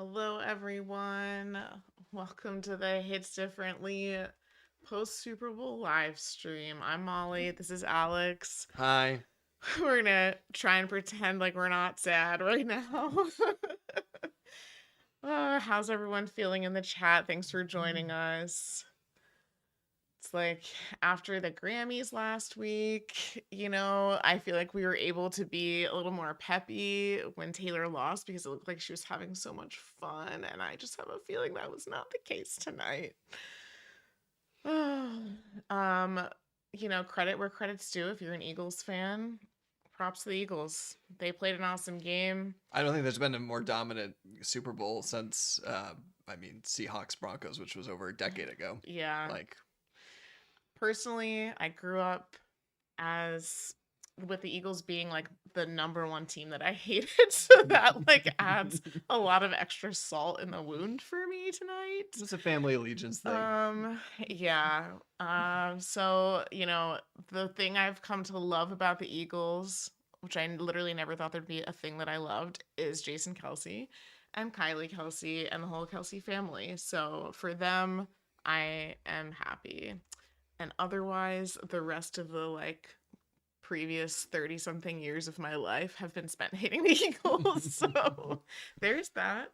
Hello, everyone. Welcome to the Hits Differently post Super Bowl live stream. I'm Molly. This is Alex. Hi. We're gonna try and pretend like we're not sad right now. How's everyone feeling in the chat? Thanks for joining us. It's like after the Grammys last week, I feel like we were able to be a little more peppy when Taylor lost because it looked like she was having so much fun. And I just have a feeling that was not the case tonight. um, credit where credit's due. If you're an Eagles fan, props to the Eagles. They played an awesome game. I don't think there's been a more dominant Super Bowl since, Seahawks Broncos, which was over a decade ago. Yeah. Like, Personally, I grew up as with the Eagles being like the number one team that I hated. So that like adds a lot of extra salt in the wound for me tonight. it's a family allegiance thing. Yeah. So, the thing I've come to love about the Eagles, which I literally never thought there'd be a thing that I loved, is Jason Kelsey and Kylie Kelsey and the whole Kelsey family. So for them, I am happy. And otherwise, the rest of the previous 30 something years of my life have been spent hating the Eagles. So there's that.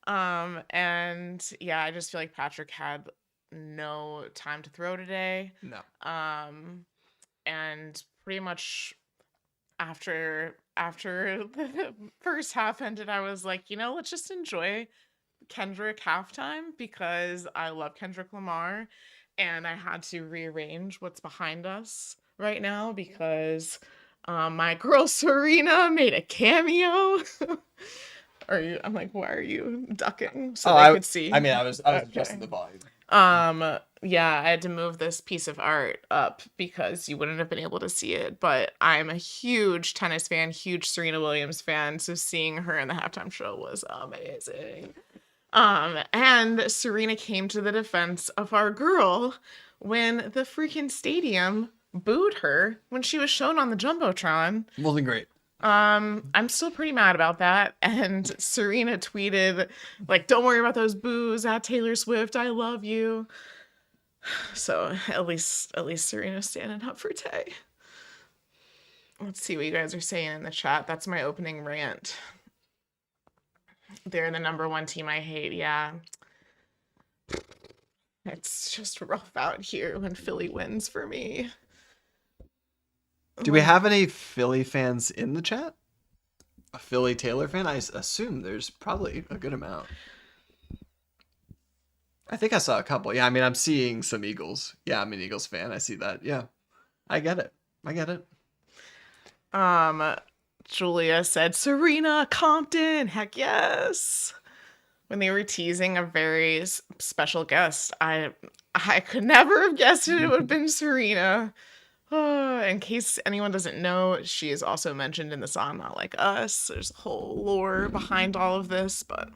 And yeah, I just feel like Patrick had no time to throw today. No. And pretty much after the first half ended, I was like, let's just enjoy Kendrick halftime because I love Kendrick Lamar and I had to rearrange what's behind us right now because my girl Serena made a cameo. I'm like, why are you ducking so they could see? I was adjusting the volume. Yeah, I had to move this piece of art up because you wouldn't have been able to see it. But I'm a huge tennis fan, huge Serena Williams fan. So seeing her in the halftime show was amazing. And Serena came to the defense of our girl when the freaking stadium booed her when she was shown on the Jumbotron. Wasn't great. I'm still pretty mad about that. And Serena tweeted, like, don't worry about those boos at Taylor Swift. I love you. So at least Serena's standing up for Tay. Let's see what you guys are saying in the chat. That's my opening rant. They're the number one team I hate. Yeah. It's just rough out here when Philly wins for me. Do we have any Philly fans in the chat? A Philly Taylor fan? I assume there's probably a good amount. I think I saw a couple. Yeah, I'm seeing some Eagles. Yeah, I'm an Eagles fan. I see that. Yeah. I get it. Julia said, Serena Compton. Heck yes. When they were teasing a very special guest, I could never have guessed it would have been Serena. In case anyone doesn't know, she is also mentioned in the song Not Like Us. There's a whole lore behind all of this, but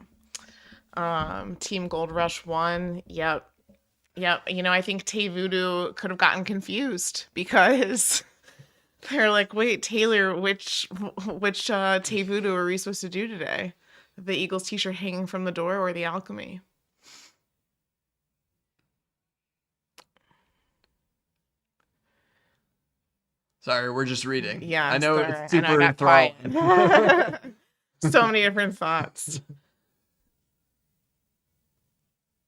Team Gold Rush won. Yep. I think Tay Voodoo could have gotten confused because they're like, wait, Taylor, which Tay Voodoo are we supposed to do today? The Eagles t-shirt hanging from the door or the alchemy? Sorry, we're just reading. Yeah, I know sorry. it's super I got enthralling. quiet. So many different thoughts.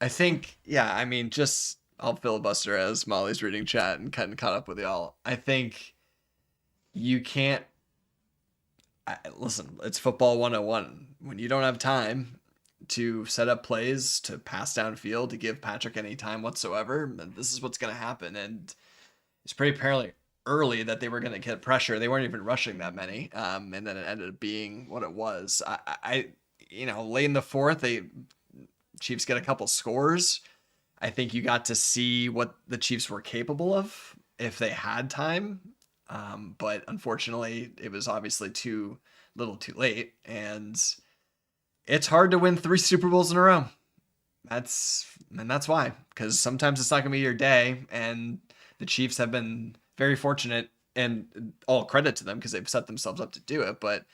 I think, yeah, just I'll filibuster as Molly's reading chat and kind of caught up with y'all. I think you can't listen, it's football 101. When you don't have time to set up plays, to pass downfield, to give Patrick any time whatsoever, this is what's going to happen. And it's pretty apparently early that they were going to get pressure. They weren't even rushing that many. And then it ended up being what it was. Late in the fourth, Chiefs get a couple scores. I think you got to see what the Chiefs were capable of if they had time. But unfortunately, it was obviously too little too late. And it's hard to win 3 Super Bowls in a row. That's why. Because sometimes it's not going to be your day. And the Chiefs have been very fortunate, and all credit to them because they've set themselves up to do it. But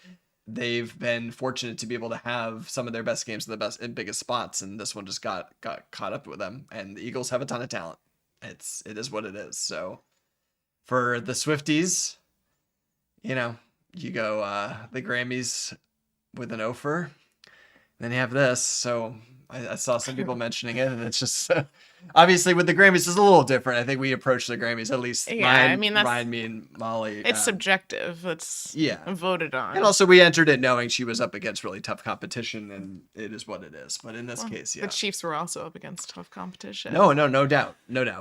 they've been fortunate to be able to have some of their best games in the best and biggest spots, and this one just got caught up with them. And the Eagles have a ton of talent. It is what it is. So for the Swifties, you go the Grammys with an offer, then you have this. So I saw some people mentioning it, and it's just obviously with the Grammys it's a little different. I think we approach the Grammys, at least Yeah, I mean, Ryan, me, and Molly. it's subjective. It's voted on. And also we entered it knowing she was up against really tough competition, and it is what it is. But in this case, yeah, the Chiefs were also up against tough competition. No doubt.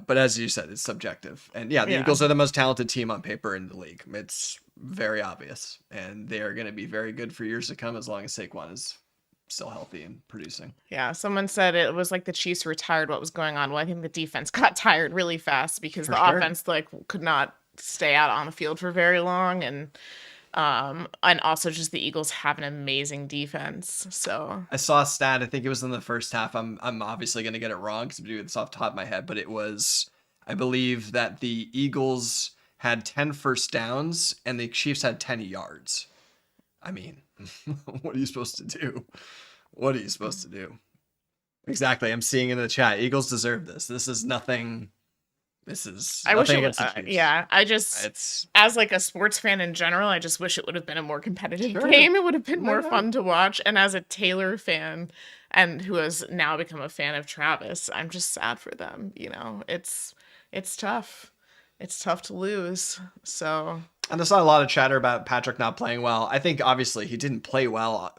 But as you said, it's subjective. And the Eagles are the most talented team on paper in the league. It's very obvious, and they are going to be very good for years to come as long as Saquon is still healthy and producing. Yeah, someone said it was like the Chiefs were tired what was going on. Well, I think the defense got tired really fast because offense could not stay out on the field for very long, and also just the Eagles have an amazing defense. So I saw a stat, I think it was in the first half. I'm obviously going to get it wrong because I'm doing this off the top of my head, but it was, I believe that the Eagles had 10 first downs and the Chiefs had 10 yards. I mean, what are you supposed to do? What are you supposed to do? Exactly. I'm seeing in the chat, Eagles deserve this. This is nothing. I wish against the Chiefs. It's as like a sports fan in general, I just wish it would have been a more competitive game. It would have been more fun to watch. And as a Taylor fan, and who has now become a fan of Travis, I'm just sad for them. It's tough. It's tough to lose. So. And I saw a lot of chatter about Patrick not playing well. I think obviously he didn't play well,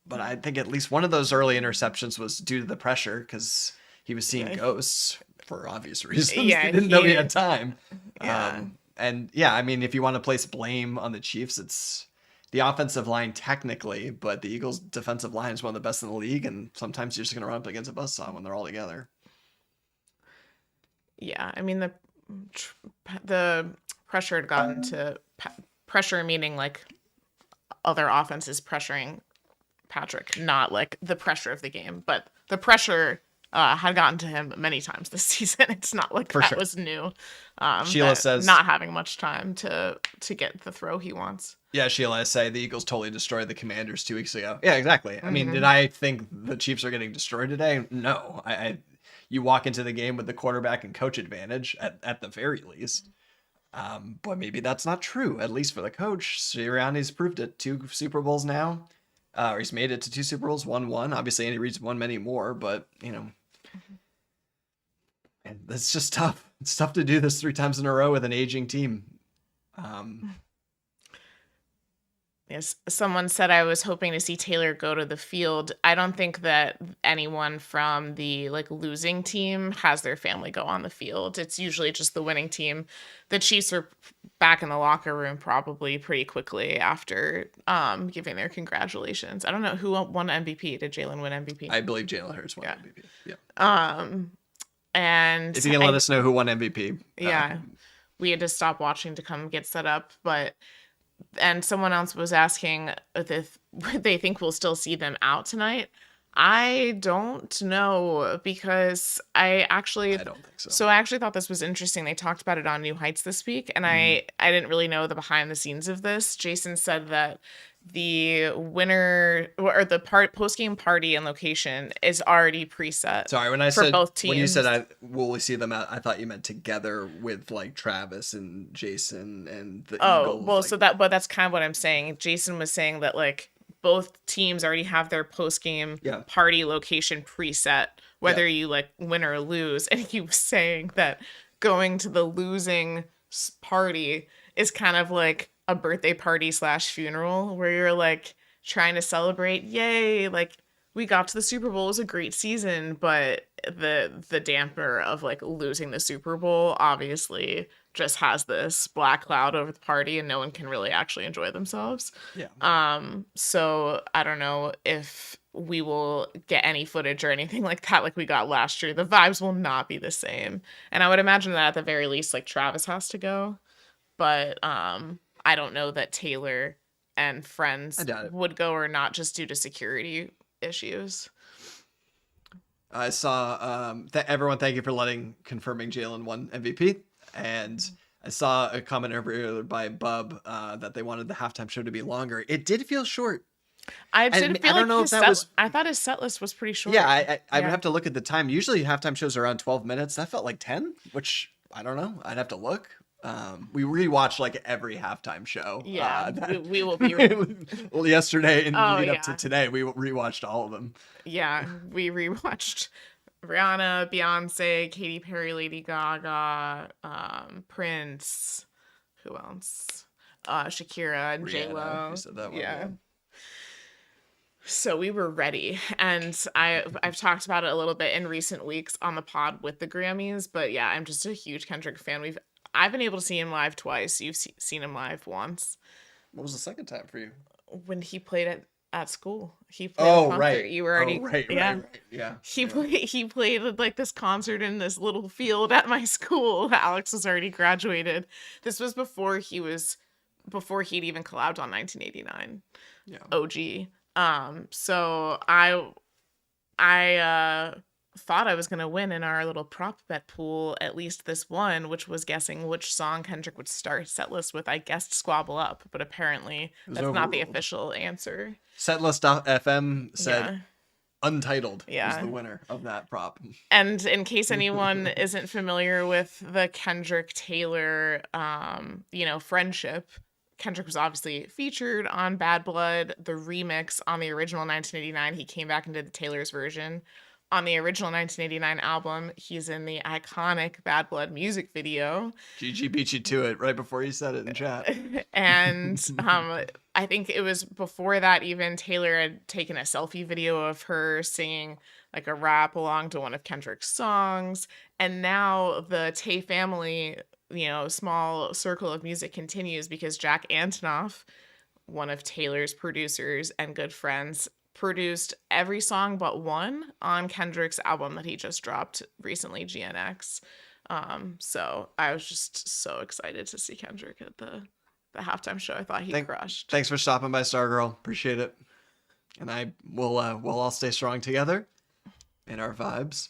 but I think at least one of those early interceptions was due to the pressure because he was seeing ghosts for obvious reasons. Yeah, he didn't know he had time. Yeah. I mean, if you want to place blame on the Chiefs, it's the offensive line technically, but the Eagles' defensive line is one of the best in the league, and sometimes you're just going to run up against a buzzsaw when they're all together. Yeah, I mean, the pressure had gotten to pressure, meaning like other offenses pressuring Patrick, not like the pressure of the game, but the pressure had gotten to him many times this season. It's not like that was new. Sheila says not having much time to get the throw he wants. Yeah, Sheila, I say the Eagles totally destroyed the Commanders 2 weeks ago. Yeah, exactly. I mean, did I think the Chiefs are getting destroyed today? No. You walk into the game with the quarterback and coach advantage at the very least. But maybe that's not true, at least for the coach. Sirianni's proved it. 2 Super Bowls now. Or he's made it to 2 Super Bowls, won 1. Obviously, Andy Reid's won many more, but, and it's just tough. It's tough to do this 3 times in a row with an aging team. Yes, someone said I was hoping to see Taylor go to the field. I don't think that anyone from the losing team has their family go on the field. It's usually just the winning team. The Chiefs are back in the locker room probably pretty quickly after giving their congratulations. I don't know who won MVP. Did Jalen win MVP? I believe Jalen Hurts won MVP. Yeah. And if you can let us know who won MVP. Yeah. We had to stop watching to come get set up, and someone else was asking if they think we'll still see them out tonight. I don't know because I don't think so. So I actually thought this was interesting. They talked about it on New Heights this week, and I didn't really know the behind the scenes of this. Jason said that the winner or the post-game party and location is already preset. Sorry, when I said both teams. When you said will we see them out, I thought you meant together with Travis and Jason and the Eagles. Well, but that's kind of what I'm saying. Jason was saying that both teams already have their post-game party location preset, whether you win or lose. And he was saying that going to the losing party is kind of like a birthday party / funeral where you're trying to celebrate. Yay. We got to the Super Bowl. It was a great season, but the damper of losing the Super Bowl obviously just has this black cloud over the party and no one can really actually enjoy themselves. Yeah. So I don't know if we will get any footage or anything like that like we got last year. The vibes will not be the same. And I would imagine that at the very least Travis has to go. But I don't know that Taylor and friends would go or not just due to security issues. I saw everyone, thank you for confirming Jalen won MVP. And I saw a comment earlier by Bub that they wanted the halftime show to be longer. It did feel short. I And did I feel don't like know if that was. I thought his set list was pretty Yeah, short. I would Yeah. have to look at the time. Usually halftime shows are around 12 minutes. That felt like 10, which I don't know. I'd have to look. We rewatched like every halftime show. Yeah. That We will be. well, yesterday and Oh lead up to yeah. today, we rewatched all of them. Yeah. We rewatched Rihanna, Beyonce, Katy Perry, Lady Gaga, Prince. Who else? Shakira and J Rihanna, you Lo. said that one. Yeah. Yeah. So we were ready, and I've talked about it a little bit in recent weeks on the pod with the Grammys, but yeah, I'm just a huge Kendrick fan. I've been able to see him live twice. You've seen him live once What was the second time for you? when he played at school. He played a Oh, concert. right. You were already yeah. Right. Yeah. He played like this concert in this little field at my school. Alex was already graduated. This was before he'd even collabed on 1989. Yeah. OG. So I thought I was gonna win in our little prop bet pool, at least this one, which was guessing which song Kendrick would start set list with. I guessed Squabble Up, but apparently that's not the overruled. official answer. Setlist.fm said Yeah. Untitled Yeah. was the winner of that prop. And in case anyone isn't familiar with the Kendrick Taylor friendship, Kendrick was obviously featured on Bad Blood, the remix on the original 1989. He came back and did the Taylor's version. On the original 1989 album, he's in the iconic Bad Blood music video. GG beat you to it right before you said it in chat. And I think it was before that even Taylor had taken a selfie video of her singing like a rap along to one of Kendrick's songs. And now the Tay family, small circle of music continues because Jack Antonoff, one of Taylor's producers and good friends, produced every song but one on Kendrick's album that he just dropped recently, GNX. So I was just so excited to see Kendrick at the halftime show. I thought he crushed. Thanks for stopping by, Stargirl. Appreciate it. And we'll all stay strong together in our vibes.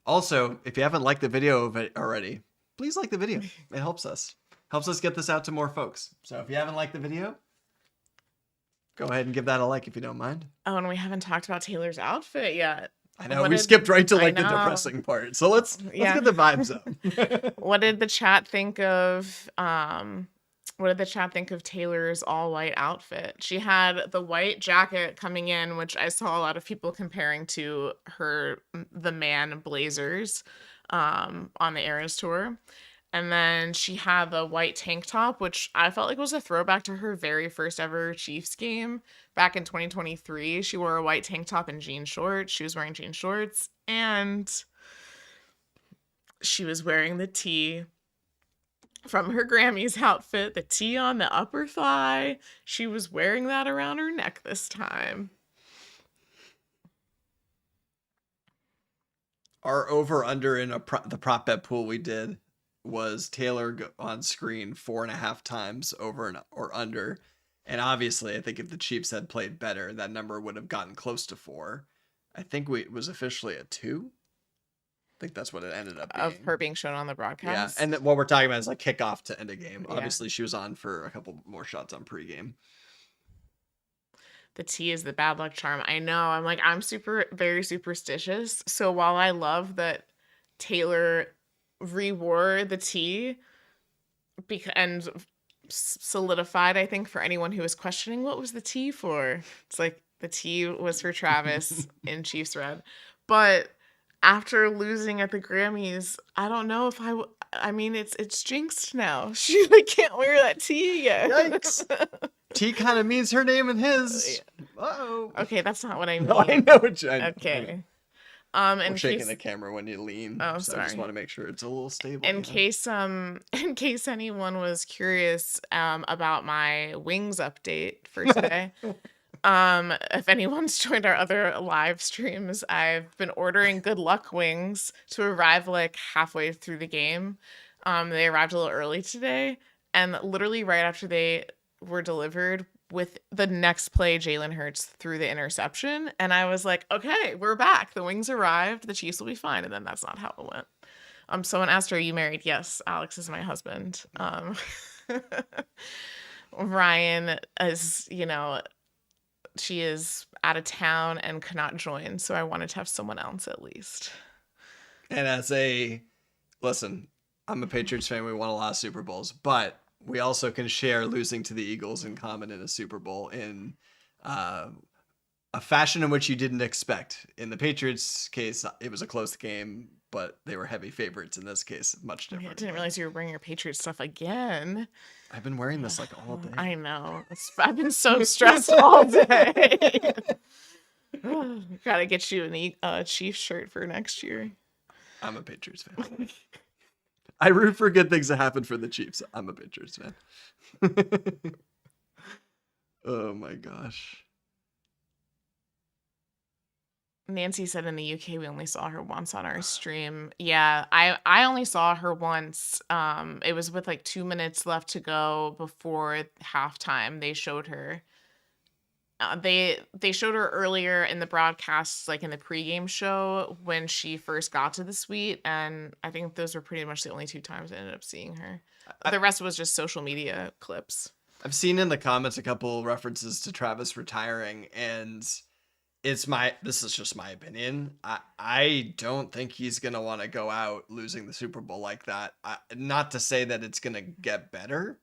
Also, if you haven't liked the video of it already, please like the video. It helps us. Helps us get this out to more folks. So if you haven't liked the video, go ahead and give that a like if you don't mind. Oh, and we haven't talked about Taylor's outfit yet. I know we skipped right to like the depressing part. So let's get the vibes up. What did the chat think of Taylor's all white outfit? She had the white jacket coming in, which I saw a lot of people comparing to the Man blazers on the Eras tour. And then she had the white tank top, which I felt like was a throwback to her very first ever Chiefs game back in 2023. She wore a white tank top and jean shorts. She was wearing jean shorts, and she was wearing the tee from her Grammys outfit, the tee on the upper thigh. She was wearing that around her neck this time. Our over-under in the prop bet pool we did was Taylor on screen 4.5 times over or under. And obviously, I think if the Chiefs had played better, that number would have gotten close to 4. I think it was officially a 2. I think that's what it ended up being. Of her being shown on the broadcast. Yeah, and what we're talking about is like kickoff to end a game. Yeah. Obviously, she was on for a couple more shots on pregame. The T is the bad luck charm. I know. I'm very superstitious. So while I love that Taylor rewore the T and solidified, I think, for anyone who was questioning what was the T for. It's like the T was for Travis in Chiefs red. But after losing at the Grammys, I don't know if it's jinxed now. She can't wear that T again. Yikes. T kind of means her name and his. Uh-oh. Okay, that's not what I mean. No, I know what you Okay. I'm shaking the camera when you lean. Oh, so sorry. I just want to make sure it's a little stable. In case anyone was curious about my wings update for today. If anyone's joined our other live streams, I've been ordering good luck wings to arrive like halfway through the game. They arrived a little early today, and literally right after they were delivered, with the next play, Jalen Hurts threw the interception, and I was like, okay, we're back. The wings arrived. The Chiefs will be fine. And then that's not how it went. Someone asked her, "Are you married?" Yes, Alex is my husband. Ryan is, she is out of town and could not join, so I wanted to have someone else at least. And listen, I'm a Patriots fan. We won a lot of Super Bowls, but we also can share losing to the Eagles in common in a Super Bowl in uh, a fashion in which you didn't expect. In the Patriots case, it was a close game, but they were heavy favorites. In this case, much I different. didn't But realize you were bringing your Patriot stuff again. I've been wearing this like all day. I know. I've been so stressed all day. Gotta get you a Chiefs shirt for next year. I'm a Patriots fan. I root for good things to happen for the Chiefs. I'm a Patriots fan. Oh my gosh. Nancy said in the UK we only saw her once on our stream. Yeah, I only saw her once. It was with like 2 minutes left to go before halftime. They showed her. They showed her earlier in the broadcast, like in the pregame show when she first got to the suite, and I think those were pretty much the only 2 times I ended up seeing her. The rest was just social media clips. I've seen in the comments a couple references to Travis retiring, and this is just my opinion. I don't think he's gonna want to go out losing the Super Bowl like that. Not to say that it's gonna get better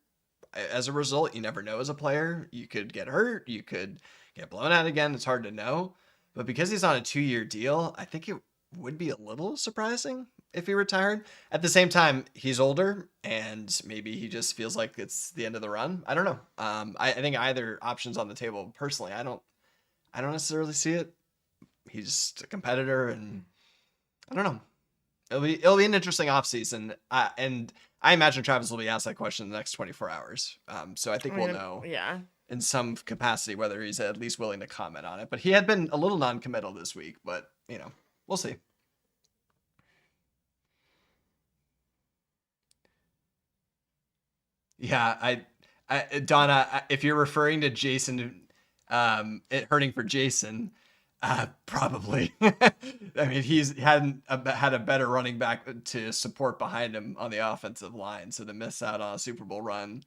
as a result. You never know as a player. You could get hurt. You could get blown out again. It's hard to know. But because he's on a 2-year deal, I think it would be a little surprising if he retired. At the same time, he's older, and maybe he just feels like it's the end of the run. I don't know. I think either option's on the table. Personally, I don't necessarily see it. He's just a competitor, and I don't know. It'll be an interesting offseason. And I imagine Travis will be asked that question in the next 24 hours. So I think we'll know in some capacity whether he's at least willing to comment on it. But he had been a little non-committal this week, but we'll see. Yeah, Donna, if you're referring to Jason, it hurting for Jason, probably. I mean, he's hadn't had a better running back to support behind him on the offensive line, so to miss out on a Super Bowl run.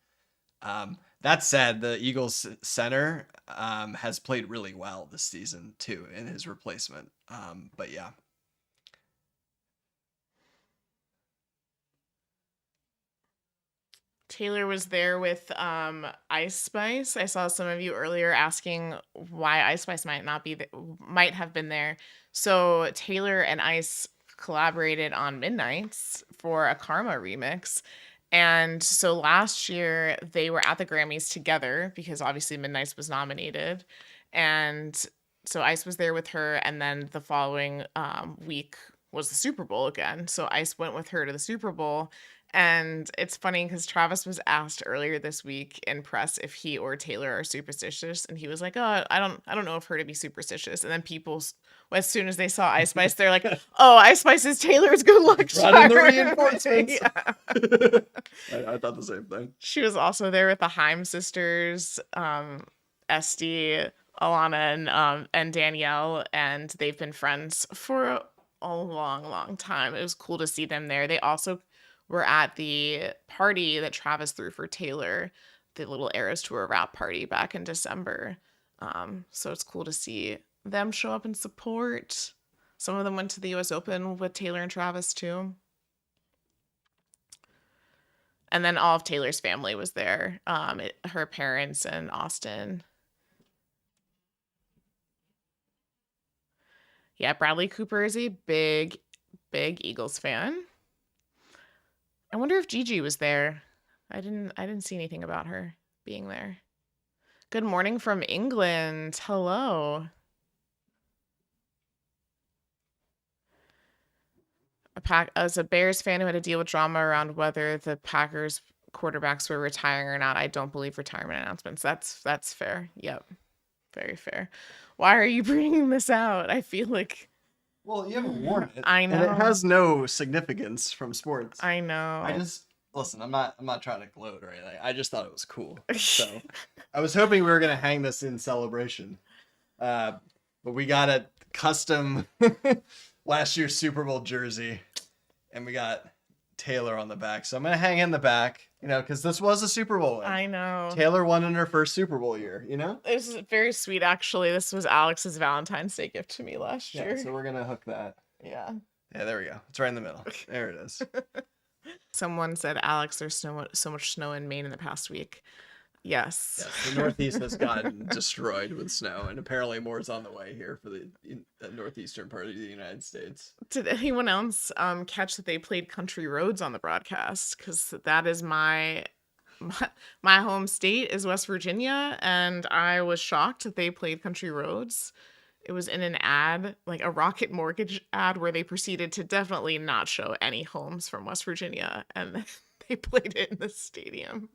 That said, the Eagles center has played really well this season too in his replacement. But yeah. Taylor was there with Ice Spice. I saw some of you earlier asking why Ice Spice might have been there. So Taylor and Ice collaborated on Midnights for a Karma remix. And so last year they were at the Grammys together because obviously Midnights was nominated. And so Ice was there with her, and then the following week was the Super Bowl again. So Ice went with her to the Super Bowl. And it's funny because Travis was asked earlier this week in press if he or Taylor are superstitious, and he was like, "Oh, I don't know of her to be superstitious." And then people, as soon as they saw Ice Spice, they're like, "Oh, Ice Spice is Taylor's good luck Running charm." the reinforcements. Yeah. I thought the same thing. She was also there with the Haim sisters, Esty, Alana, and Danielle, and they've been friends for a long, long time. It was cool to see them there. They also were at the party that Travis threw for Taylor, the little Eras Tour wrap party back in December. So it's cool to see them show up and support. Some of them went to the US Open with Taylor and Travis too. And then all of Taylor's family was there. Her parents and Austin. Yeah, Bradley Cooper is a big, big Eagles fan. I wonder if Gigi was there. I didn't see anything about her being there. Good morning from England. Hello. As a Bears fan who had to deal with drama around whether the Packers quarterbacks were retiring or not, I don't believe retirement announcements. That's fair. Yep. Very fair. Why are you bringing this out? I feel like, well, you haven't worn it. I know. And it has no significance from sports. I know. Listen, I'm not trying to gloat or anything. I just thought it was cool. So I was hoping we were gonna hang this in celebration. But we got a custom last year's Super Bowl jersey. and we got Taylor on the back. So I'm gonna hang in the back, because this was a Super Bowl win. I know. Taylor won in her first Super Bowl year. This is very sweet, actually. This was Alex's Valentine's Day gift to me last year. Yeah, so we're gonna hook that. Yeah. Yeah, there we go. It's right in the middle. There it is. Someone said, Alex, there's so much snow in Maine in the past week. Yes. The Northeast has gotten destroyed with snow, and apparently more is on the way here for the northeastern part of the United States. Did anyone else catch that they played Country Roads on the broadcast? Because that is my home state is West Virginia, and I was shocked that they played Country Roads. It was in an ad, like a Rocket Mortgage ad, where they proceeded to definitely not show any homes from West Virginia, and they played it in the stadium.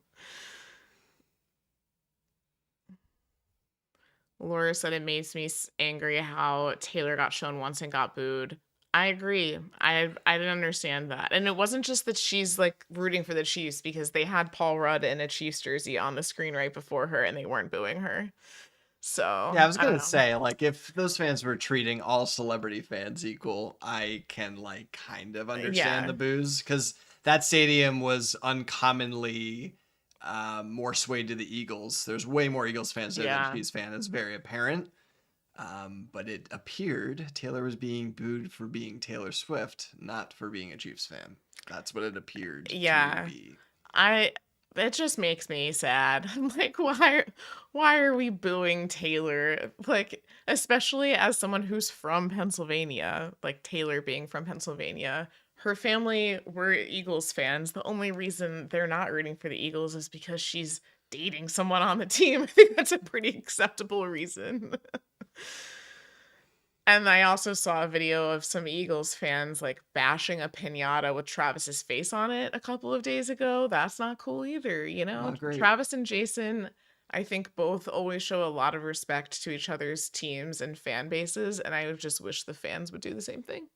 Laura said it makes me angry how Taylor got shown once and got booed. I agree. I didn't understand that. And it wasn't just that she's like rooting for the Chiefs, because they had Paul Rudd in a Chiefs jersey on the screen right before her and they weren't booing her. So yeah, I was don't gonna know. say, like, if those fans were treating all celebrity fans equal, I can like kind of understand Yeah. the boos, because that stadium was uncommonly more swayed to the Eagles. There's way more Eagles fans there Yeah. than Chiefs fans. It's very apparent. But it appeared Taylor was being booed for being Taylor Swift, not for being a Chiefs fan. That's what it appeared Yeah. to be. It just makes me sad. I'm like, why are we booing Taylor? Like, especially as someone who's from Pennsylvania, like Taylor being from Pennsylvania, her family were Eagles fans. The only reason they're not rooting for the Eagles is because she's dating someone on the team. I think that's a pretty acceptable reason. And I also saw a video of some Eagles fans like bashing a piñata with Travis's face on it a couple of days ago. That's not cool either, Not great. Travis and Jason, I think, both always show a lot of respect to each other's teams and fan bases, and I just wish the fans would do the same thing.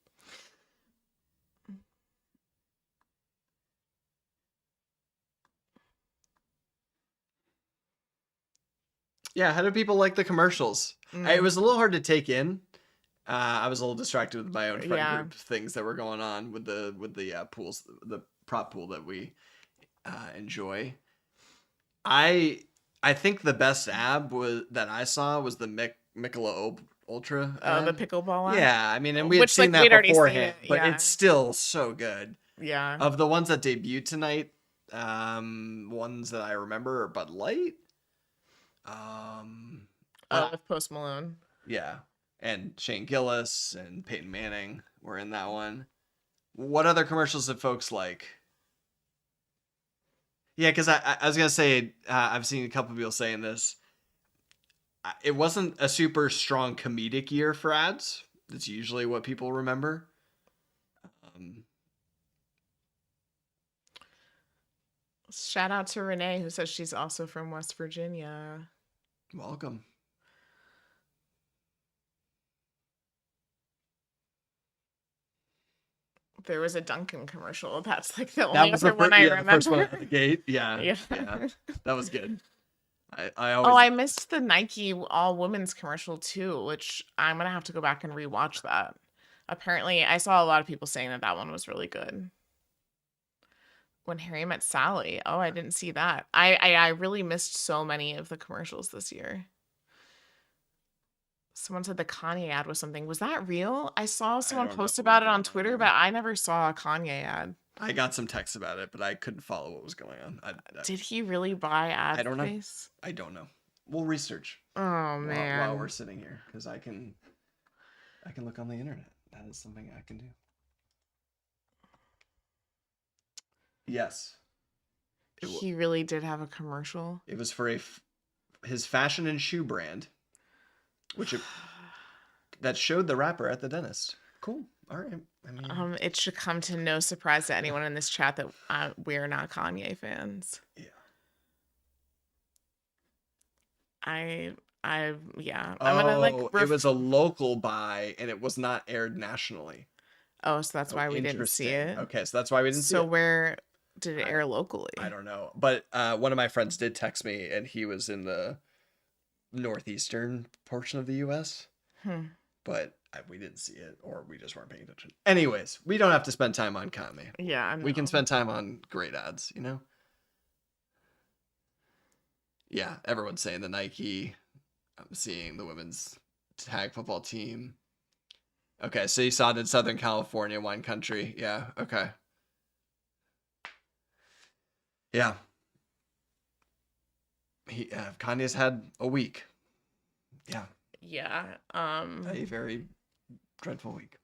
Yeah, how do people like the commercials? It Mm. was a little hard to take in. I was a little distracted with my own friend Yeah. group things that were going on with the pools, the prop pool that we enjoy. I think the best ab that I saw was the Michelob Ultra. The ad. pickleball ad? Yeah, I mean, and we had Which, seen like, we'd that already seen beforehand, it, but yeah. it's still so good. Yeah. Of the ones that debuted tonight, ones that I remember are Bud Light. With Post Malone. Yeah, and Shane Gillis and Peyton Manning were in that one. What other commercials did folks like? Yeah, because I was gonna say I've seen a couple people saying this. It wasn't a super strong comedic year for ads. That's usually what people remember. Shout out to Renee, who says she's also from West Virginia. Welcome. There was a Dunkin' commercial. That's like the That only was other one I the remember. first one at the gate. Yeah, Yeah. that was good. I Oh, always I missed the Nike all women's commercial too, which I'm gonna have to go back and rewatch that. Apparently, I saw a lot of people saying that one was really good. When Harry Met Sally. Oh, I didn't see that. I really missed so many of the commercials this year. Someone said the Kanye ad was something. Was that real? I saw someone don't know post what about was it on going on Twitter, there. but I never saw a Kanye ad. I got some texts about it, but I couldn't follow what was going on. Did he really buy ad I don't know. space? I don't know. We'll research Oh man. while we're sitting here, because I can look on the internet. That is something I can do. Yes. He really did have a commercial. It was for his fashion and shoe brand, that showed the rapper at the dentist. Cool. All right. I mean, It should come to no surprise to anyone in this chat that we're not Kanye fans. yeah. Yeah. I'm gonna like. It was a local buy, and it was not aired nationally. Oh, so that's why we didn't see Interesting. it. Okay, so that's why we didn't see So it. where did it air locally? I don't know, but one of my friends did text me, and he was in the northeastern portion of the U.S. Hmm. But we didn't see it, or we just weren't paying attention. Anyways, we don't have to spend time on Kame. Yeah, We can no. spend time on great ads, Yeah, everyone's saying the Nike. I'm seeing the women's tag football team. Okay, so you saw it in Southern California, wine country. Yeah, okay. Yeah. Kanye's had a week. Yeah. Yeah. A very dreadful week.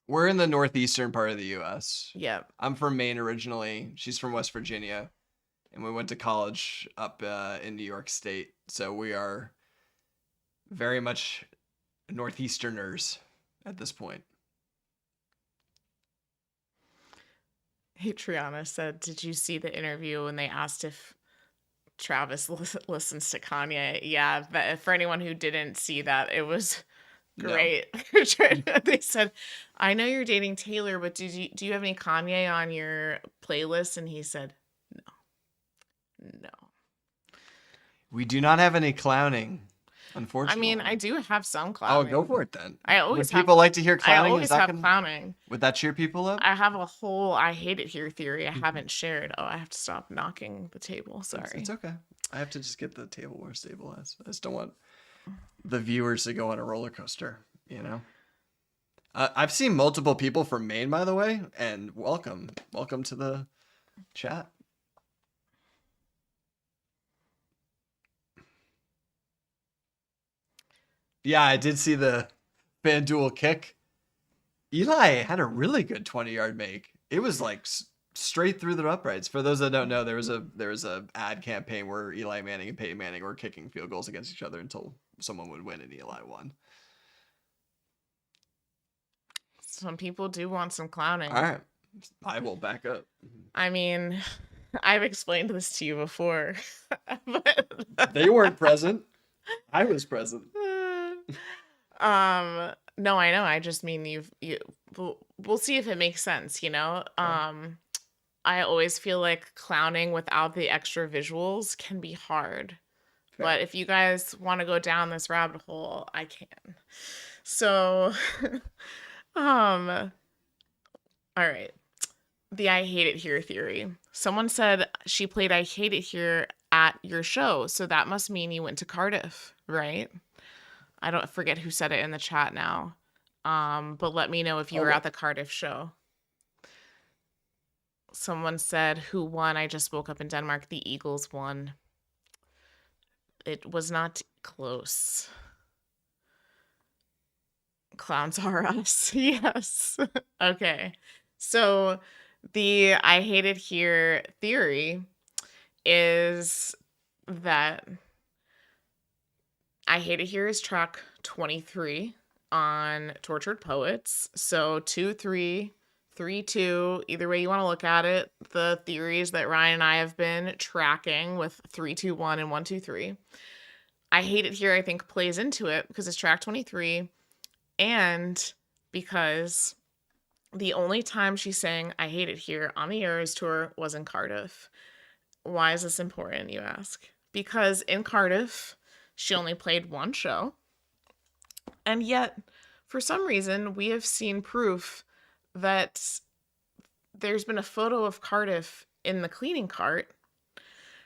We're in the northeastern part of the U.S. Yeah. I'm from Maine originally. She's from West Virginia. And we went to college up in New York State. So we are very much northeasterners at this point. Hey, Triana said, did you see the interview when they asked if Travis listens to Kanye? Yeah, but for anyone who didn't see that, it was great. No. They said, I know you're dating Taylor, but do you have any Kanye on your playlist? And he said, no. We do not have any clowning, unfortunately. I mean, I do have some clowning. Oh, go for it then. I always Would people like to hear clowning? I always have clowning. Would that cheer people up? I have a whole I hate it here theory I haven't shared. Oh, I have to stop knocking the table. Sorry. It's okay. I have to just get the table more stabilized. I just don't want the viewers to go on a roller coaster, I've seen multiple people from Maine, by the way, and welcome to the chat. Yeah, I did see the FanDuel kick. Eli had a really good 20-yard make. It was like straight through the uprights. For those that don't know, there was a ad campaign where Eli Manning and Peyton Manning were kicking field goals against each other until someone would win, and Eli won. Some people do want some clowning. All right, I will back up. I mean, I've explained this to you before, but they weren't present. I was present. No, I know. I just mean we'll see if it makes sense, I always feel like clowning without the extra visuals can be hard. Fair. But if you guys want to go down this rabbit hole, I can. So, all right. The I hate it here theory. Someone said she played I hate it here at your show, so that must mean you went to Cardiff, right? I don't forget who said it in the chat now. But let me know if you were at the Cardiff show. Someone said, who won? I just woke up in Denmark. The Eagles won. It was not close. Clowns are us. Yes. Okay. So the I hate it here theory is that I hate it here is track 23 on Tortured Poets. So 2-3, 3-2, either way you want to look at it. The theories that Ryan and I have been tracking with 3-2-1 and 1-2-3. I hate it here, I think, plays into it because it's track 23 and because the only time she sang I hate it here on the Eras tour was in Cardiff. Why is this important, you ask? Because in Cardiff, she only played one show. And yet, for some reason, we have seen proof that there's been a photo of Cardiff in the cleaning cart.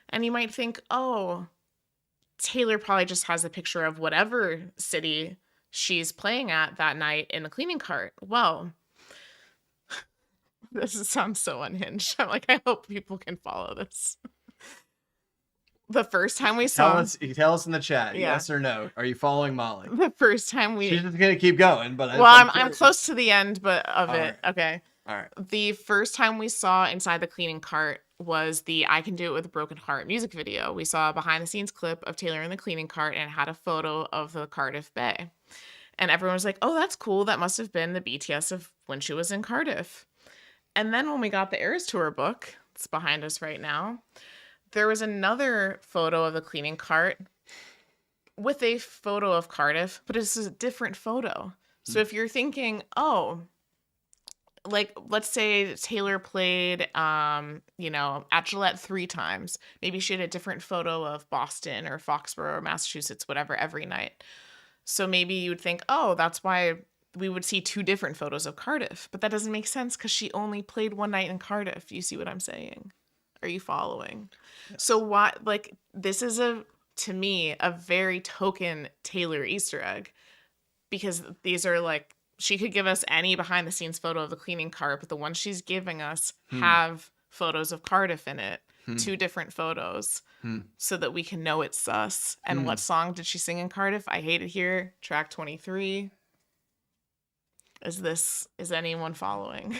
And you might think, oh, Taylor probably just has a picture of whatever city she's playing at that night in the cleaning cart. Well, this sounds so unhinged. I'm like, I hope people can follow this. The first time we saw... Tell us in the chat, yes or no. Are you following Molly? The first time we... She's just going to keep going, but... Well, I'm close to the end of it. Right. Okay. All right. The first time we saw inside the cleaning cart was the I Can Do It With a Broken Heart music video. We saw a behind-the-scenes clip of Taylor in the cleaning cart and it had a photo of the Cardiff Bay. And everyone was like, oh, that's cool. That must have been the BTS of when she was in Cardiff. And then when we got the Eras Tour book, it's behind us right now, there was another photo of the cleaning cart with a photo of Cardiff, but it's a different photo. So if you're thinking, oh, like let's say Taylor played at Gillette 3 times. Maybe she had a different photo of Boston or Foxborough or Massachusetts, whatever, every night. So maybe you would think, oh, that's why we would see 2 different photos of Cardiff. But that doesn't make sense because she only played one night in Cardiff. You see what I'm saying? Are you following? So Yes. why, like, this is to me, a very token Taylor Easter egg, because these are like, she could give us any behind the scenes photo of the cleaning cart, but the ones she's giving us Hmm. have photos of Cardiff in it, Hmm. 2 different photos, Hmm. so that we can know it's us. And Hmm. what song did she sing in Cardiff? I Hate It Here, track 23. Is anyone following?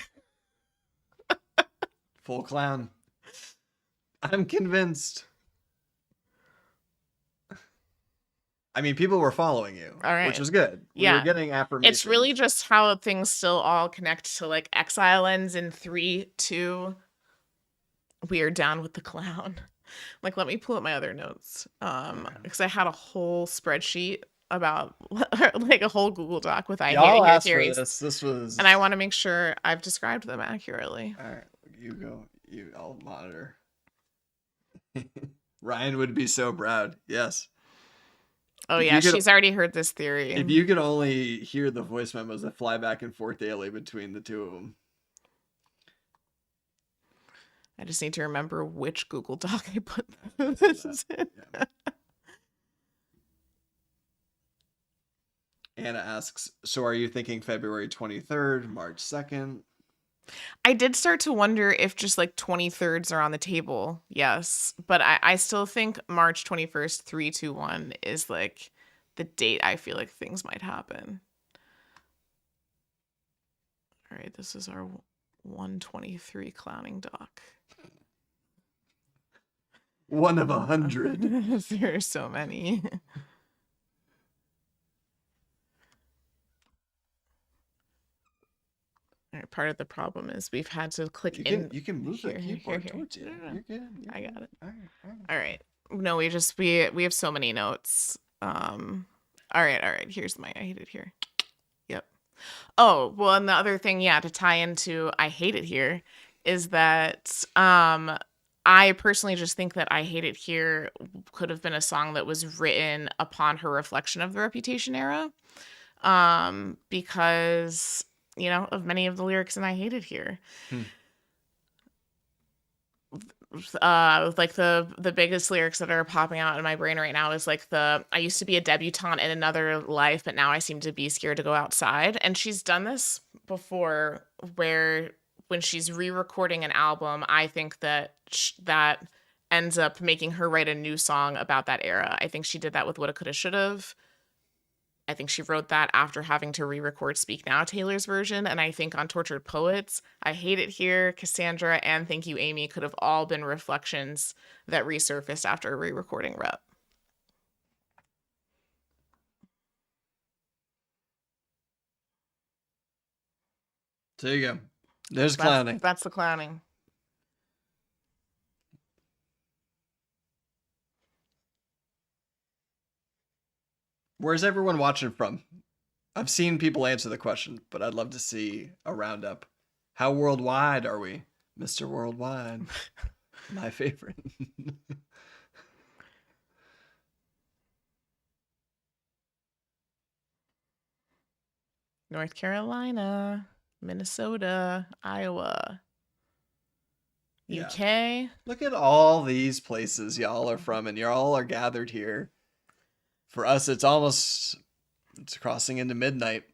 Full clown. I'm convinced. I mean, people were following you, All which right. was good. We were Yeah. getting affirmations. It's really just how things still all connect to like Exile ends in 3, 2. We are down with the clown. Like, let me pull up my other notes. Because I had a whole spreadsheet about like a whole Google Doc with I Hate It Y'all Here asked for theories. this. This was. And I want to make sure I've described them accurately. All right, you go. I'll monitor. Ryan would be so proud. Yes. Oh If yeah, you could, she's already heard this theory. if you could only hear the voice memos that fly back and forth daily between the two of them. I just need to remember which Google Doc I put this in. Yeah. Anna asks, so are you thinking February 23rd, March 2nd? I did start to wonder if just like 23rds are on the table. Yes. But I still think March 21st, 321 is like the date I feel like things might happen. All right. This is our 123 clowning doc. One of 100. There are so many. All right, part of the problem is we've had to click You can move the keyboard towards you. No. You're good. I got it. All right. All right. No, we have so many notes. All right. Here's my I Hate It Here. Yep. Oh, well, and the other thing, yeah, to tie into I Hate It Here is that I personally just think that I Hate It Here could have been a song that was written upon her reflection of the Reputation era. Because, of many of the lyrics in I Hate It Here. Like the biggest lyrics that are popping out in my brain right now is like I used to be a debutante in another life, but now I seem to be scared to go outside. And she's done this before, where when she's re-recording an album, I think that that ends up making her write a new song about that era. I think she did that with Woulda Coulda Should've. I think she wrote that after having to re-record Speak Now, Taylor's version. And I think on Tortured Poets, I Hate It Here, Cassandra, and Thank You, Amy could have all been reflections that resurfaced after re-recording Rep. There you go. There's clowning. That's the clowning. Where's everyone watching from? I've seen people answer the question, but I'd love to see a roundup. How worldwide are we, Mr. Worldwide? My favorite. North Carolina, Minnesota, Iowa, Yeah. UK. Look at all these places y'all are from, and y'all are gathered here. For us, it's crossing into midnight.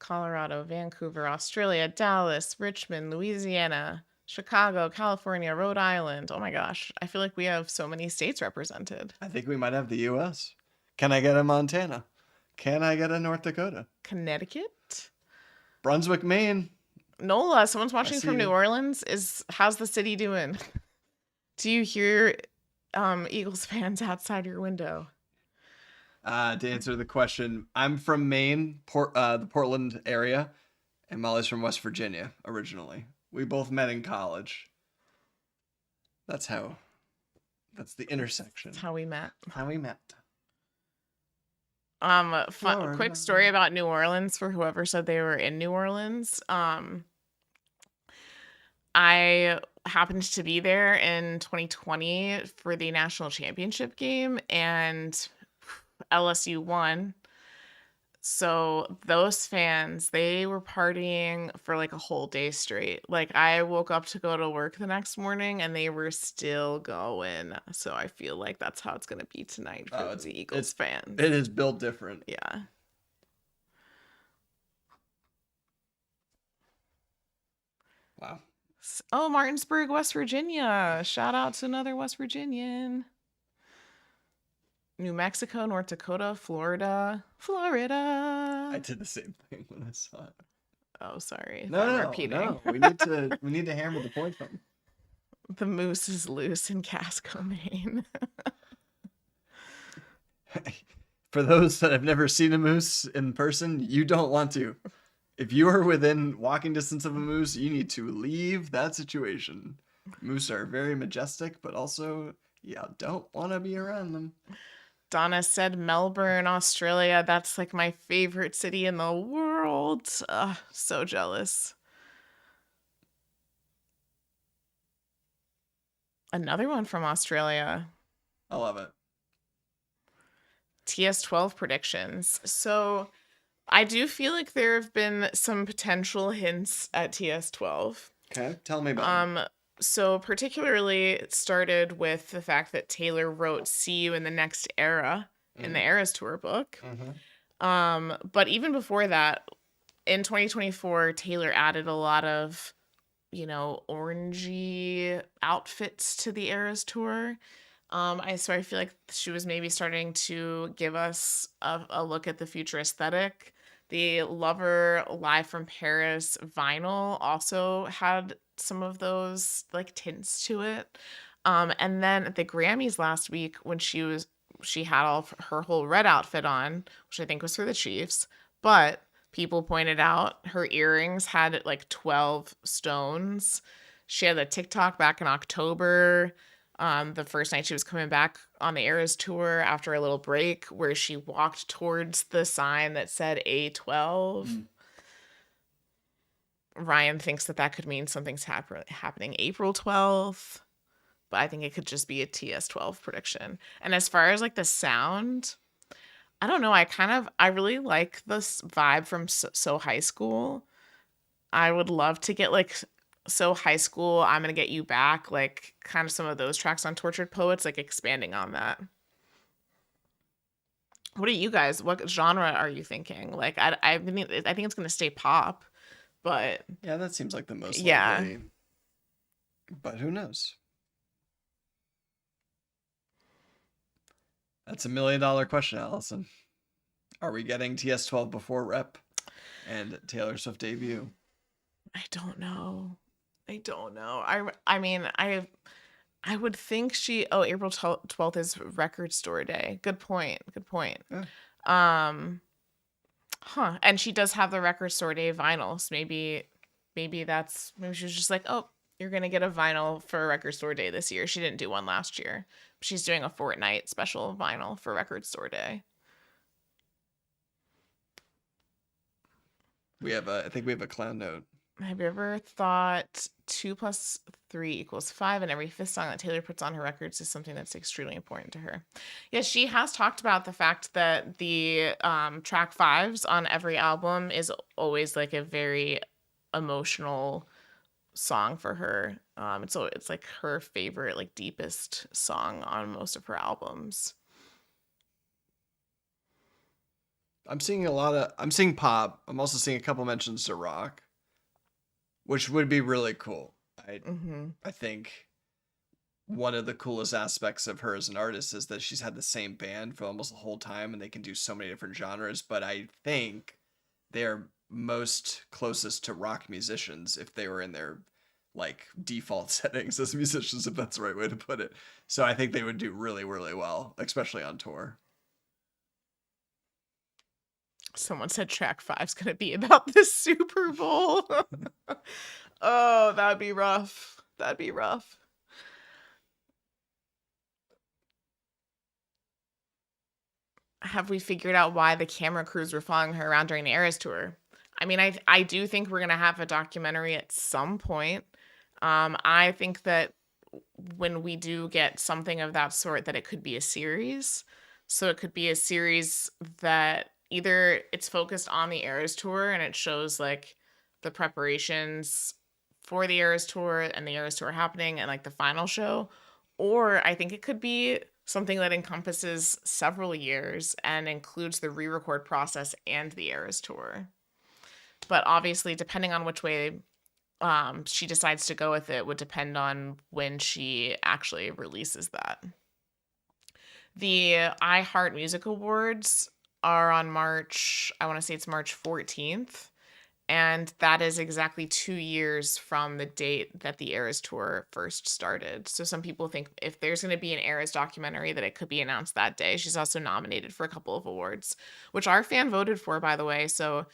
Colorado, Vancouver, Australia, Dallas, Richmond, Louisiana, Chicago, California, Rhode Island. Oh my gosh. I feel like we have so many states represented. I think we might have the U.S. Can I get a Montana? Can I get a North Dakota? Connecticut? Brunswick, Maine. NOLA, someone's watching from you. New Orleans. How's the city doing? Do you hear Eagles fans outside your window? To answer the question, I'm from Maine, the Portland area, and Molly's from West Virginia originally. We both met in college. That's the intersection. That's how we met. How we met. Quick Florida. story about New Orleans for whoever said they were in New Orleans. I happened to be there in 2020 for the national championship game, and LSU won. So those fans, they were partying for like a whole day straight. Like I woke up to go to work the next morning and they were still going. So I feel like that's how it's going to be tonight for Oh, the Eagles fans. it is built different. Yeah. Wow. Oh, Martinsburg, West Virginia. Shout out to another West Virginian. New Mexico, North Dakota, Florida. I did the same thing when I saw it. Oh, sorry if I'm No, repeating. we need to hammer the point from. The moose is loose in Casco, Maine. For those that have never seen a moose in person, you don't want to. If you are within walking distance of a moose, you need to leave that situation. Moose are very majestic, but also you don't want to be around them. Donna said Melbourne, Australia. That's like my favorite city in the world. So jealous. Another one from Australia. I love it. TS12 predictions. So I do feel like there have been some potential hints at TS12. Okay, tell me about it. So particularly it started with the fact that Taylor wrote "See You in the Next Era" in the Eras Tour book. But even before that, in 2024, Taylor added a lot of, orangey outfits to the Eras Tour. So I feel like she was maybe starting to give us a look at the future aesthetic. The Lover Live from Paris vinyl also had some of those like tints to it. And then at the Grammys last week when she had all of her whole red outfit on, which I think was for the Chiefs, but people pointed out her earrings had like 12 stones. She had a TikTok back in October, the first night she was coming back on the Eras tour after a little break, where she walked towards the sign that said A12. Ryan thinks that could mean something's happening April 12th, but I think it could just be a TS12 prediction. And as far as like the sound, I don't know. I really like this vibe from So High School. I would love to get like So High School, I'm Gonna Get You Back, like kind of some of those tracks on Tortured Poets, like expanding on that. What genre are you thinking? Like, I think it's gonna stay pop, but yeah, that seems like the most yeah. likely. But who knows? That's $1 million question, Allison. Are we getting TS12 before Rep and Taylor Swift debut? I don't know. I mean, I would think April 12th is Record Store Day. Good point. Yeah. And she does have the Record Store Day vinyl. So maybe she was just like, oh, you're going to get a vinyl for Record Store Day this year. She didn't do one last year. She's doing a Fortnite special vinyl for Record Store Day. I think we have a clown note. Have you ever thought 2 + 3 = 5, and every fifth song that Taylor puts on her records is something that's extremely important to her? Yeah, she has talked about the fact that the track 5s on every album is always like a very emotional song for her. It's like her favorite, like deepest song on most of her albums. I'm seeing pop. I'm also seeing a couple mentions to rock, which would be really cool. I think one of the coolest aspects of her as an artist is that she's had the same band for almost the whole time, and they can do so many different genres. But I think they're most closest to rock musicians if they were in their like default settings as musicians, if that's the right way to put it. So I think they would do really, really well, especially on tour. Someone said track 5's gonna be about the Super Bowl. Oh, that'd be rough. have we figured out why the camera crews were following her around during the Eras tour? I mean, I do think we're gonna have a documentary at some point. I think that when we do get something of that sort, that it could be a series. So it could be a series that either it's focused on the Eras tour and it shows like the preparations for the Eras tour and the Eras tour happening and like the final show, or I think it could be something that encompasses several years and includes the re-record process and the Eras tour. But obviously, depending on which way she decides to go with it, would depend on when she actually releases that. The iHeart Music Awards are on March, I want to say it's March 14th. And that is exactly 2 years from the date that the Eras tour first started. So some people think if there's going to be an Eras documentary, that it could be announced that day. She's also nominated for a couple of awards, which our fan voted for, by the way. So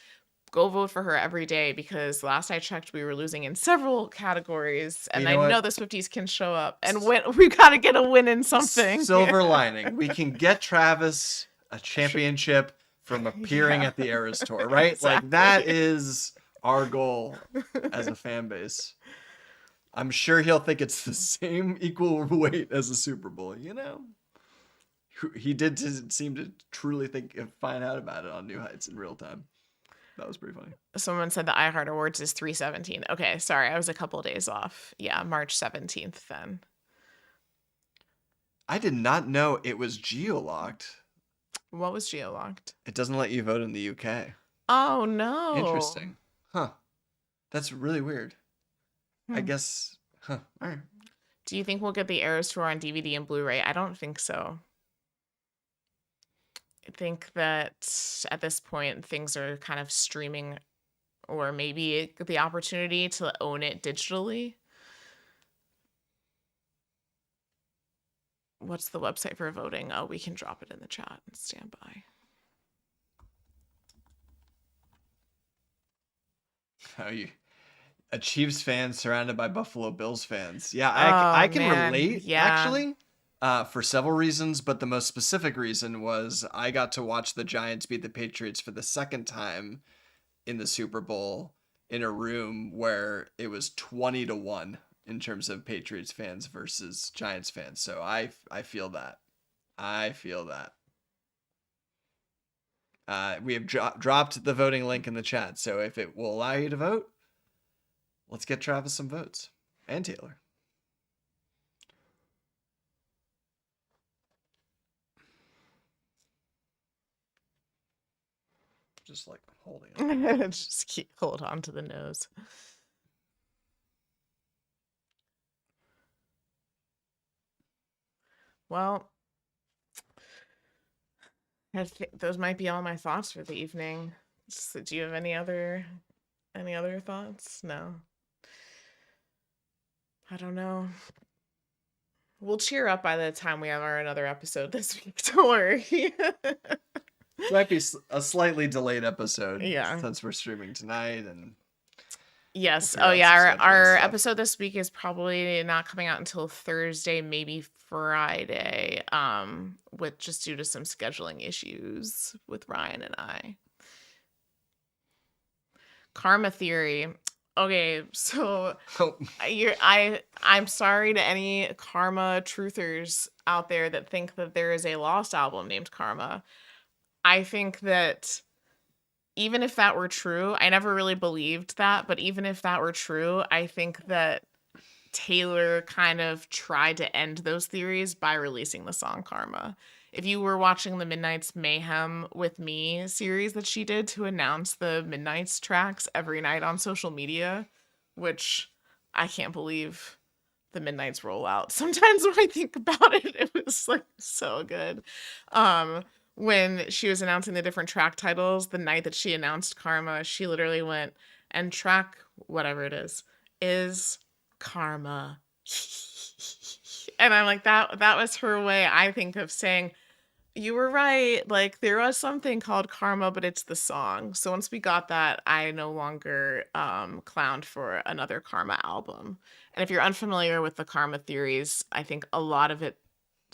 go vote for her every day, because last I checked, we were losing in several categories. But you And I know know what? the Swifties can show up and win. We got to get a win in something. Silver lining. We can get Travis a championship from appearing Yeah. at the Eras tour, right? Like that is our goal as a fan base. I'm sure he'll think it's the same equal weight as the Super Bowl, you know? He did seem to truly find out about it on New Heights in real time. That was pretty funny. Someone said the iHeart Awards is 3/17. Okay, sorry, I was a couple days off. Yeah, March 17th then. I did not know it was geo-locked. What was geo-locked? It doesn't let you vote in the UK. Oh no. Interesting. Huh. That's really weird. I Hmm. guess. Huh. All right. Do you think we'll get the Eras tour on DVD and Blu-ray? I don't think so. I think that at this point things are kind of streaming, or maybe the opportunity to own it digitally. What's the website for voting? Oh, we can drop it in the chat. Stand by. How you? A Chiefs fan surrounded by Buffalo Bills fans. Yeah, Oh I can man, relate yeah. actually. For several reasons, but the most specific reason was I got to watch the Giants beat the Patriots for the second time in the Super Bowl in a room where it was 20-1 in terms of Patriots fans versus Giants fans. So I feel that. I feel that. We have dropped the voting link in the chat, so if it will allow you to vote, let's get Travis some votes and Taylor. Just like holding it. Just hold on to the nose. Well, those might be all my thoughts for the evening. So, do you have any other thoughts? No. I don't know. We'll cheer up by the time we have our another episode this week. Don't worry. It might be a slightly delayed episode, Yeah. since we're streaming tonight and Yes. We'll Oh figure out yeah. some Our scheduling stuff. episode this week is probably not coming out until Thursday, maybe Friday. With just due to some scheduling issues with Ryan and I. Karma theory. Okay, so Oh, I'm sorry to any Karma truthers out there that think that there is a lost album named Karma. I think that even if that were true, I never really believed that, but even if that were true, I think that Taylor kind of tried to end those theories by releasing the song Karma. If you were watching the Midnight's Mayhem with Me series that she did to announce the Midnight's tracks every night on social media, which I can't believe the Midnight's rollout. Sometimes when I think about it, it was like so good. When she was announcing the different track titles, the night that she announced Karma, she literally went, and track whatever it is Karma. And I'm like, that was her way, I think, of saying, you were right. Like, there was something called Karma, but it's the song. So once we got that, I no longer clowned for another Karma album. And if you're unfamiliar with the Karma theories, I think a lot of it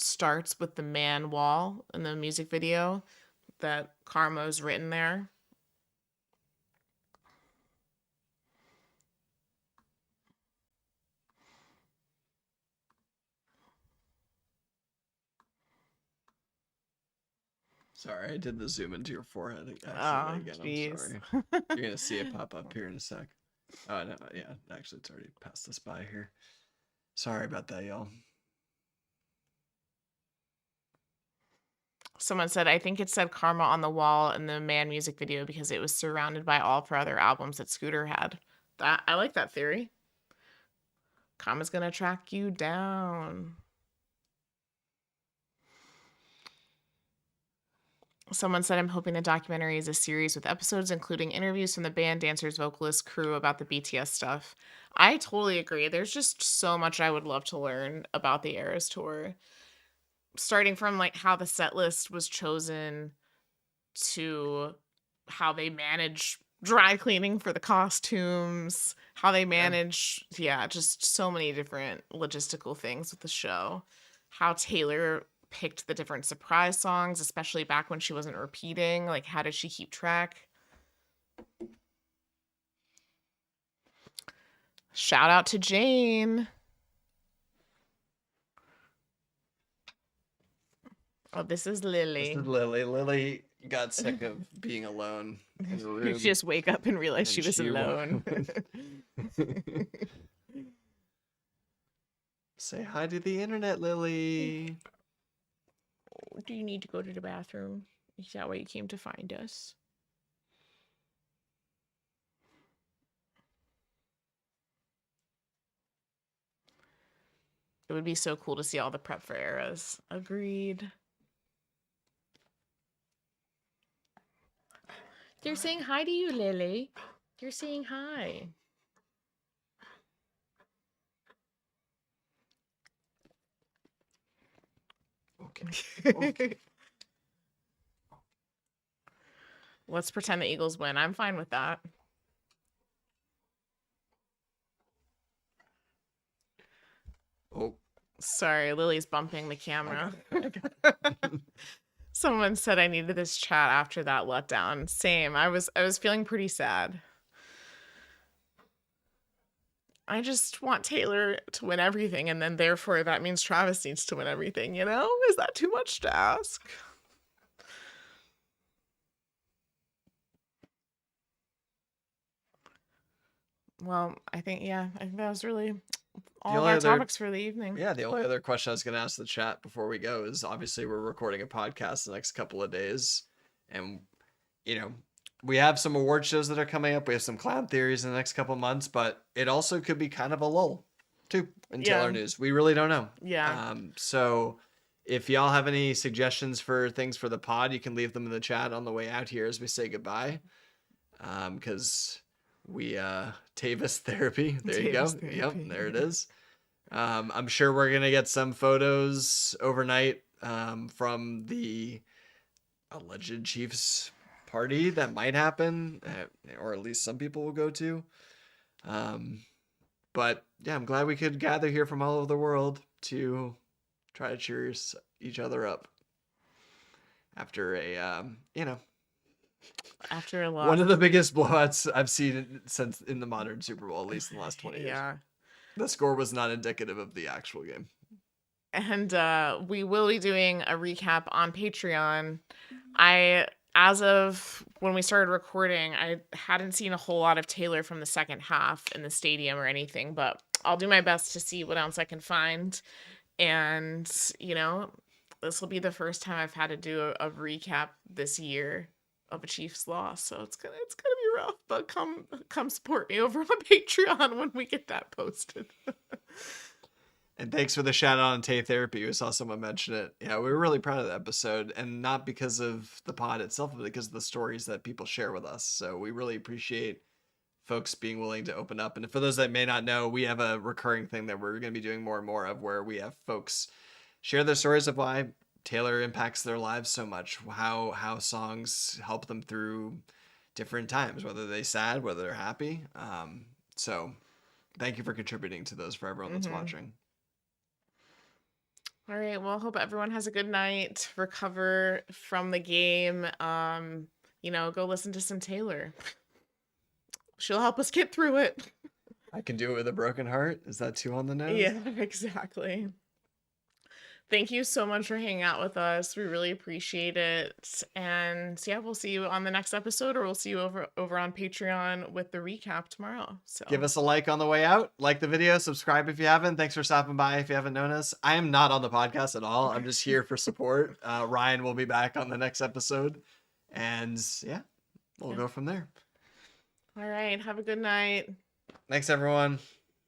starts with the man wall in the music video that Karma's written there. Sorry, I did the zoom into your forehead Oh, accidentally again. I'm jeez. sorry. You're gonna see it pop up here in a sec. Oh no, yeah, actually it's already passed us by here. Sorry about that, y'all. Someone said, I think it said Karma on the wall in the Man music video because it was surrounded by all four other albums that Scooter had. That I like that theory. Karma's gonna track you down. Someone said, I'm hoping the documentary is a series with episodes including interviews from the band, dancers, vocalists, crew about the BTS stuff. I totally agree. There's just so much I would love to learn about the Eras Tour. Starting from like how the set list was chosen to how they manage dry cleaning for the costumes, how they manage, just so many different logistical things with the show. How Taylor picked the different surprise songs, especially back when she wasn't repeating. Like, how did she keep track? Shout out to Jane. Oh, this is Lily. This is Lily. Lily got sick of being alone in the room. She just wake up and realize she was alone. Say hi to the internet, Lily. Do you need to go to the bathroom? Is that why you came to find us? It would be so cool to see all the prep for Eras. Agreed. They're saying hi to you, Lily. They're saying hi. Okay. Let's pretend the Eagles win. I'm fine with that. Oh. Sorry, Lily's bumping the camera. Someone said I needed this chat after that letdown. Same. I was feeling pretty sad. I just want Taylor to win everything, and then therefore that means Travis needs to win everything, you know? Is that too much to ask? Well, I think that was really all of our topics for the evening. Yeah, the only other question I was going to ask the chat before we go is obviously we're recording a podcast the next couple of days, and we have some award shows that are coming up. We have some clown theories in the next couple of months, but it also could be kind of a lull too in Taylor news. We really don't know. Yeah. So if y'all have any suggestions for things for the pod, you can leave them in the chat on the way out here as we say goodbye. Because we Tavis therapy. There you go. Therapy. Yep, there it is. I'm sure we're gonna get some photos overnight from the alleged Chiefs party that might happen, or at least some people will go to. But yeah, I'm glad we could gather here from all over the world to try to cheer each other up after after a loss. One of the biggest blowouts I've seen since in the modern Super Bowl, at least in the last 20 years. Yeah. The score was not indicative of the actual game. And we will be doing a recap on Patreon. As of when we started recording, I hadn't seen a whole lot of Taylor from the second half in the stadium or anything, but I'll do my best to see what else I can find. And, this will be the first time I've had to do a recap this year of a Chiefs loss. So it's gonna be rough, but come support me over on Patreon when we get that posted. And thanks for the shout out on Tay Therapy. We saw someone mention it. Yeah, we were really proud of the episode, and not because of the pod itself, but because of the stories that people share with us. So we really appreciate folks being willing to open up. And for those that may not know, we have a recurring thing that we're going to be doing more and more of, where we have folks share their stories of why Taylor impacts their lives so much, how songs help them through different times, whether they're sad, whether they're happy. So thank you for contributing to those for everyone that's watching. All right. Well, hope everyone has a good night. Recover from the game. Go listen to some Taylor. She'll help us get through it. I can do it with a broken heart. Is that too on the nose? Yeah, exactly. Thank you so much for hanging out with us. We really appreciate it. And yeah, we'll see you on the next episode, or we'll see you over on Patreon with the recap tomorrow. So Give us a like on the way out. Like the video. Subscribe if you haven't. Thanks for stopping by if you haven't known us. I am not on the podcast at all. I'm just here for support. Ryan will be back on the next episode. And yeah, we'll go from there. All right. Have a good night. Thanks, everyone.